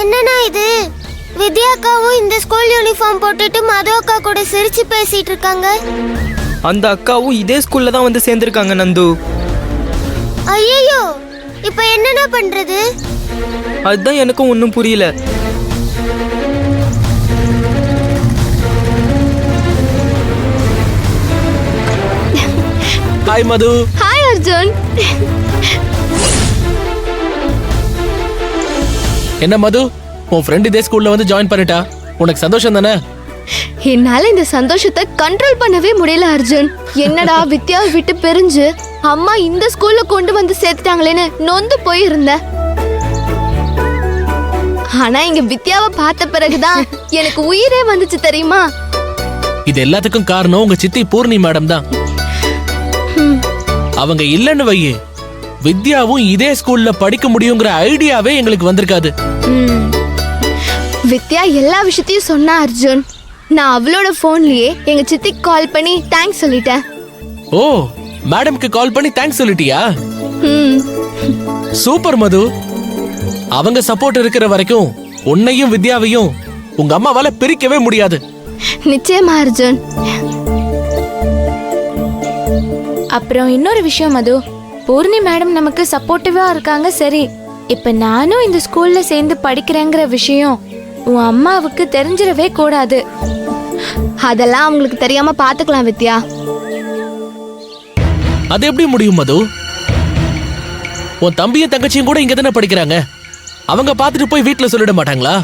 என்னன்னா இது? வித்யா அக்காவும் இந்த ஸ்கூல் யூனிஃபார்ம் போட்டுட்டு மது அக்கா கூட சிரிச்சு பேசிட்டு இருக்காங்க. அந்த அக்காவும் இதே ஸ்கூல்ல தான் வந்து சேர்ந்திருக்காங்க நந்து. ஐயோ, இப்ப என்னன்னா பண்றது? அதுதான் எனக்கும் ஒன்றும் புரியல. ஹாய் மது. ஹாய் அர்ஜுன். என்ன மது, உன் ஃப்ரெண்ட் இதே ஸ்கூல்ல வந்து ஜாயின் பண்ணிட்டா, உனக்கு சந்தோஷம் தானே? என்னால இந்த சந்தோஷத்தை கண்ட்ரோல் பண்ணவே முடியல அர்ஜுன். என்னடா வித்யாவை விட்டு பிரிஞ்சு அம்மா இந்த ஸ்கூல்ல கொண்டு வந்து சேர்த்துட்டாங்களேன்னு நொந்து போயிருந்தேன். ஆனா இங்க வித்யாவை பார்த்த பிறகுதான் எனக்கு உயிரே வந்துச்சு தெரியுமா? இது எல்லாத்துக்கும் காரணம் உங்க சித்தி பூர்ணி மேடம் தான். அவங்க இல்லன்னு வையே, வித்யாவும் இதே ஸ்கூல்ல படிக்க முடியுங்கிற ஐடியாவே எங்களுக்கு வந்திருக்காது. வித்யா எல்லா விஷயத்தையும் சொன்னா அர்ஜுன். நான் அவளோட போன்லயே எங்க சித்திக்கு கால் பண்ணி தேங்க்ஸ் சொல்லிட்டேன். ஓ, மேடம்க்கு கால் பண்ணி தேங்க்ஸ் சொல்லிட்டியா? சூப்பர் மது. அவங்க சப்போர்ட் இருக்கிற வரைக்கும் உன்னையும் வித்யாவையும் உங்க அம்மாவால பிரிக்கவே முடியாது. நிச்சயமா அர்ஜுன். அப்புறம் இன்னொரு விஷயம் மது, பூர்ணி மேடம் நமக்கு சப்போர்ட்டிவா இருக்காங்க. சரி, இப்ப நானும் இந்த ஸ்கூல்ல சேர்ந்து படிக்கிறேங்கிற விஷயம் உன் அம்மாவுக்கு தெரிஞ்சிடவே கூடாது. அதெல்லாம் அவங்களுக்கு தெரியாம பாத்துக்கலாம் வித்யா. அது எப்படி முடியும் மது? உன் தம்பியும் தங்கச்சியும் கூட இங்க தானே படிக்கிறாங்க. அவங்க பாத்துட்டு போய் வீட்டுல சொல்லிட மாட்டாங்களா?